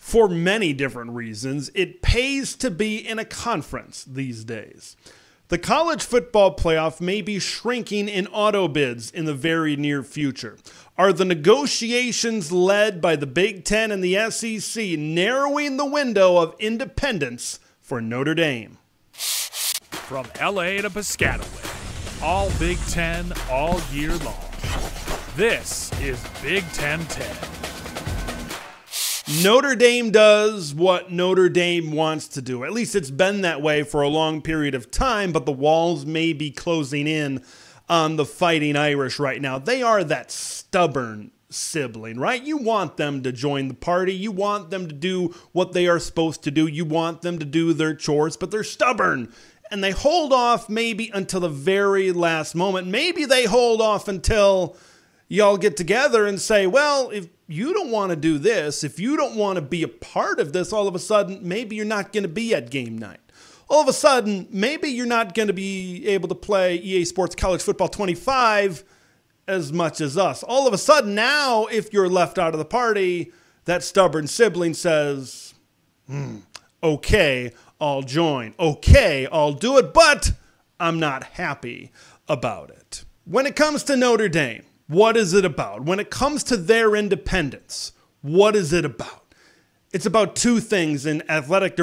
For many different reasons, it pays to be in a conference these days. The college football playoff may be shrinking in auto bids in the very near future. Are the negotiations led by the Big Ten and the SEC narrowing the window of independence for Notre Dame? From LA to Piscataway, all Big Ten all year long. This is Big Ten 10. Notre Dame does what Notre Dame wants to do. At least it's been that way for a long period of time, but the walls may be closing in on the Fighting Irish right now. They are that stubborn sibling, right? You want them to join the party. You want them to do what they are supposed to do. You want them to do their chores, but they're stubborn. And they hold off maybe until the very last moment. Maybe they hold off until y'all get together and say, well, if you don't want to do this, if you don't want to be a part of this, all of a sudden, maybe you're not going to be at game night. All of a sudden, maybe you're not going to be able to play EA Sports College Football 25 as much as us. All of a sudden now, if you're left out of the party, that stubborn sibling says, okay, I'll join. Okay, I'll do it, but I'm not happy about it. When it comes to Notre Dame, what is it about? When it comes to their independence, what is it about? It's about two things, and current athletic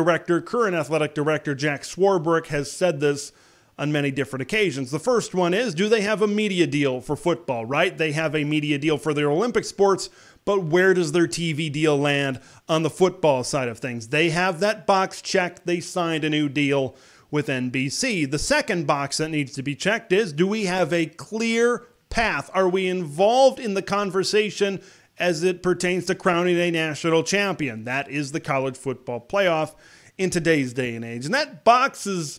director Jack Swarbrick has said this on many different occasions. The first one is, do they have a media deal for football, right? They have a media deal for their Olympic sports, but where does their TV deal land on the football side of things? They have that box checked. They signed a new deal with NBC. The second box that needs to be checked is, do we have a clear path? Are we involved in the conversation as it pertains to crowning a national champion? That is the college football playoff in today's day and age. And that box is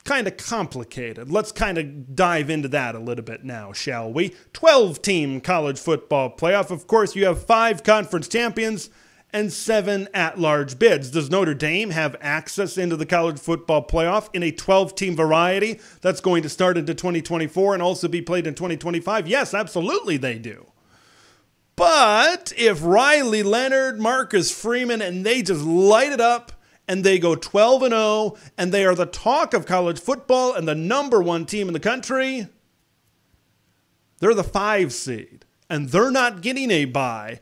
kind of complicated. Let's kind of dive into that a little bit now, shall we? 12-team college football playoff. Of course, you have 5 conference champions and 7 at-large bids. Does Notre Dame have access into the college football playoff in a 12-team variety that's going to start into 2024 and also be played in 2025? Yes, absolutely they do. But if Riley Leonard, Marcus Freeman, and they just light it up and they go 12-0 and they are the talk of college football and the #1 team in the country, they're the 5 seed and they're not getting a bye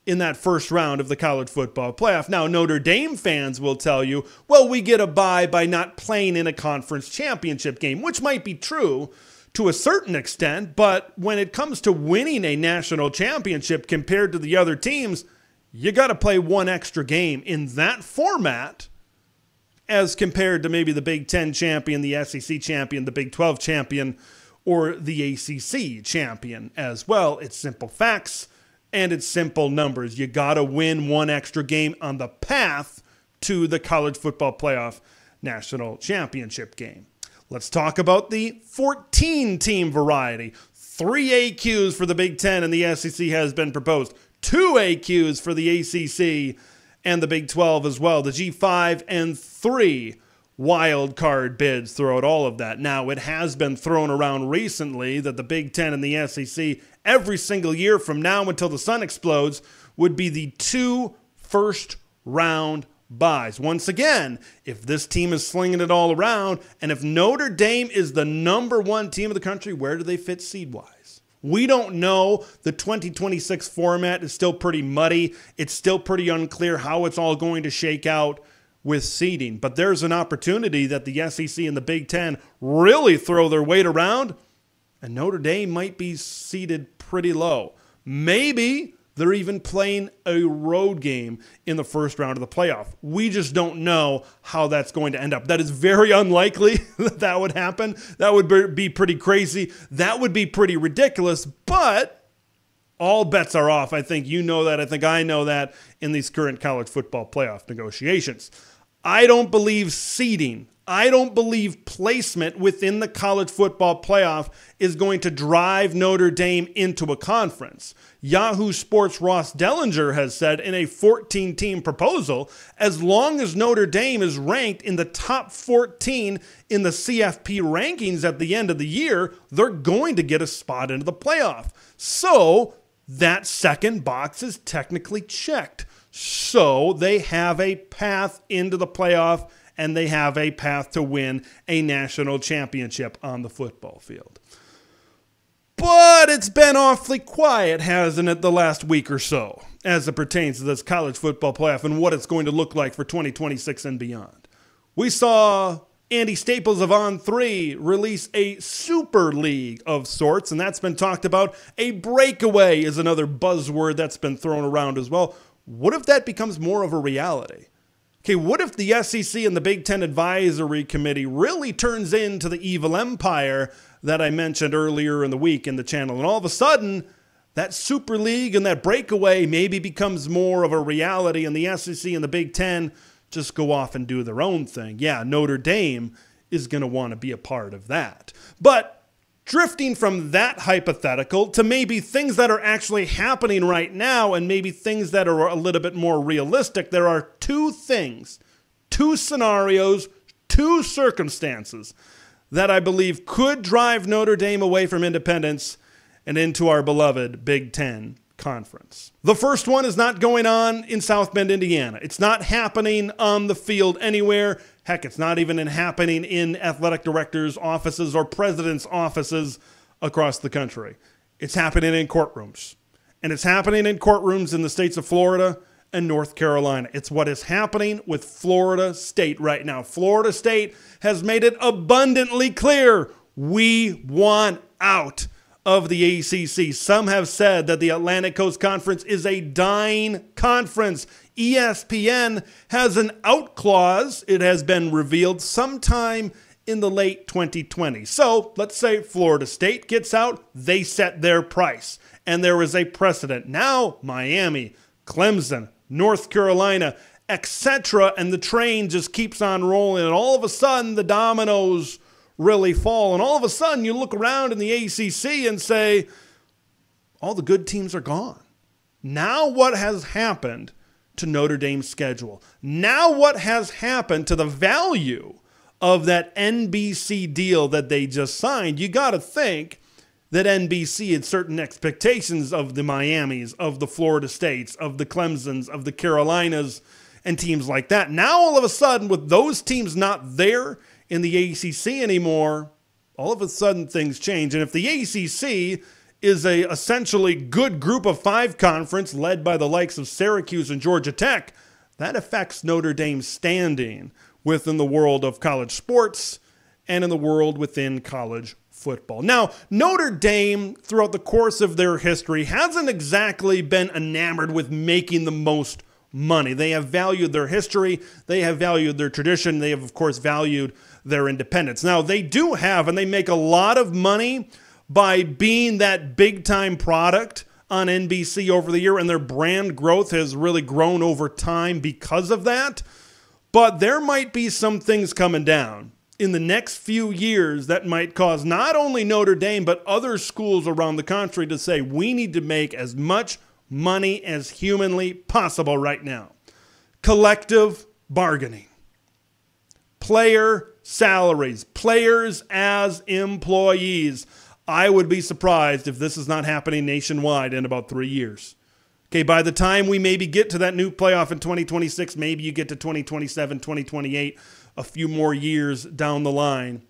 in that first round of the college football playoff. Now, Notre Dame fans will tell you, well, we get a bye by not playing in a conference championship game, which might be true to a certain extent, but when it comes to winning a national championship compared to the other teams, you got to play one extra game in that format as compared to maybe the Big Ten champion, the SEC champion, the Big 12 champion, or the ACC champion as well. It's simple facts. And it's simple numbers. You got to win one extra game on the path to the college football playoff national championship game. Let's talk about the 14-team variety. 3 AQs for the Big Ten and the SEC has been proposed. 2 AQs for the ACC and the Big 12 as well. The G5 and 3 wild card bids throughout all of that. Now, it has been thrown around recently that the Big Ten and the SEC every single year from now until the sun explodes would be the 2 first-round buys. Once again, if this team is slinging it all around, and if Notre Dame is the #1 team of the country, where do they fit seed-wise? We don't know. The 2026 format is still pretty muddy. It's still pretty unclear how it's all going to shake out with seeding. But there's an opportunity that the SEC and the Big Ten really throw their weight around, and Notre Dame might be seeded pretty low. Maybe they're even playing a road game in the first round of the playoff. We just don't know how that's going to end up. That is very unlikely that that would happen. That would be pretty crazy. That would be pretty ridiculous, but all bets are off. I think you know that. I think I know that in these current college football playoff negotiations. I don't believe seeding, I don't believe placement within the college football playoff is going to drive Notre Dame into a conference. Yahoo Sports' Ross Dellinger has said in a 14-team proposal, as long as Notre Dame is ranked in the top 14 in the CFP rankings at the end of the year, they're going to get a spot into the playoff. So that second box is technically checked. So they have a path into the playoff, and they have a path to win a national championship on the football field. But it's been awfully quiet, hasn't it, the last week or so, as it pertains to this college football playoff and what it's going to look like for 2026 and beyond. We saw Andy Staples of On3 release a super league of sorts, and that's been talked about. A breakaway is another buzzword that's been thrown around as well. What if that becomes more of a reality? Okay, what if the SEC and the Big Ten Advisory Committee really turns into the evil empire that I mentioned earlier in the week in the channel, and all of a sudden, that Super League and that breakaway maybe becomes more of a reality, and the SEC and the Big Ten just go off and do their own thing. Yeah, Notre Dame is going to want to be a part of that. But drifting from that hypothetical to maybe things that are actually happening right now and maybe things that are a little bit more realistic, there are two things, two scenarios, two circumstances that I believe could drive Notre Dame away from independence and into our beloved Big Ten Conference. The first one is not going on in South Bend, Indiana. It's not happening on the field anywhere. Heck, it's not even happening in athletic directors' offices or presidents' offices across the country. It's happening in courtrooms. And it's happening in courtrooms in the states of Florida and North Carolina. It's what is happening with Florida State right now. Florida State has made it abundantly clear we want out of the ACC. Some have said that the Atlantic Coast Conference is a dying conference. ESPN has an out clause, it has been revealed, sometime in the late 2020. So let's say Florida State gets out, they set their price, and there is a precedent. Now Miami, Clemson, North Carolina, etc., and the train just keeps on rolling, and all of a sudden the dominoes really fall, and all of a sudden you look around in the ACC and say, all the good teams are gone. Now what has happened to Notre Dame's schedule? Now what has happened to the value of that NBC deal that they just signed? You got to think that NBC had certain expectations of the Miamis, of the Florida States, of the Clemsons, of the Carolinas, and teams like that. Now all of a sudden, with those teams not there in the ACC anymore, all of a sudden things change. And if the ACC is a essentially good group of five conference led by the likes of Syracuse and Georgia Tech, that affects Notre Dame's standing within the world of college sports and in the world within college football. Now, Notre Dame, throughout the course of their history, hasn't exactly been enamored with making the most money. They have valued their history. They have valued their tradition. They have, of course, valued their independence. Now, they do have, and they make a lot of money by being that big-time product on NBC over the year, and their brand growth has really grown over time because of that. But there might be some things coming down in the next few years that might cause not only Notre Dame, but other schools around the country to say, we need to make as much money as humanly possible right now. Collective bargaining. Player salaries. Players as employees. I would be surprised if this is not happening nationwide in about 3 years. Okay, by the time we maybe get to that new playoff in 2026, maybe you get to 2027, 2028, a few more years down the line,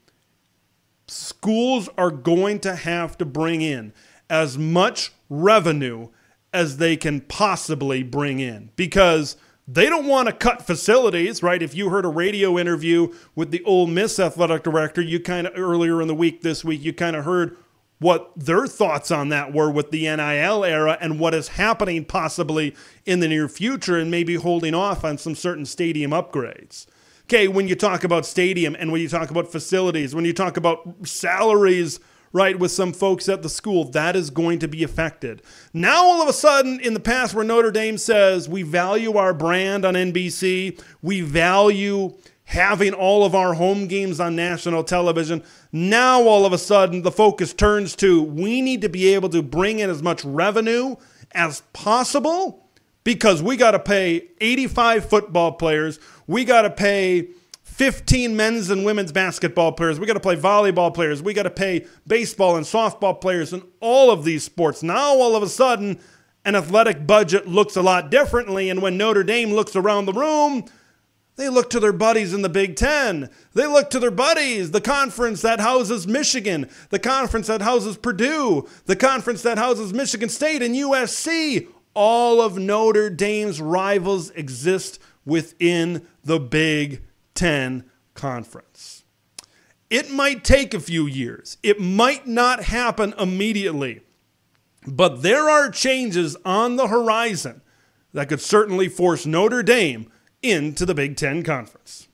schools are going to have to bring in as much revenue as they can possibly bring in, because they don't want to cut facilities, right? If you heard a radio interview with the Ole Miss athletic director, you kind of earlier in the week, this week, you kind of heard what their thoughts on that were with the NIL era and what is happening possibly in the near future, and maybe holding off on some certain stadium upgrades. Okay, when you talk about stadium and when you talk about facilities, when you talk about salaries, right, with some folks at the school, that is going to be affected. Now, all of a sudden, in the past where Notre Dame says we value our brand on NBC, we value having all of our home games on national television, now all of a sudden the focus turns to we need to be able to bring in as much revenue as possible, because we got to pay 85 football players, we got to pay 15 men's and women's basketball players, we got to play volleyball players, we got to pay baseball and softball players and all of these sports. Now all of a sudden, an athletic budget looks a lot differently, and when Notre Dame looks around the room, they look to their buddies in the Big Ten. They look to their buddies, the conference that houses Michigan, the conference that houses Purdue, the conference that houses Michigan State and USC. All of Notre Dame's rivals exist within the Big Ten Conference. It might take a few years. It might not happen immediately. But there are changes on the horizon that could certainly force Notre Dame into the Big Ten Conference.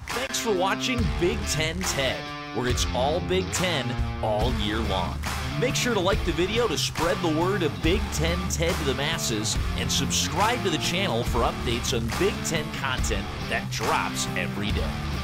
Thanks for watching Big Ten TED, where it's all Big Ten all year long. Make sure to like the video to spread the word of Big Ten TED to the masses, and subscribe to the channel for updates on Big Ten content that drops every day.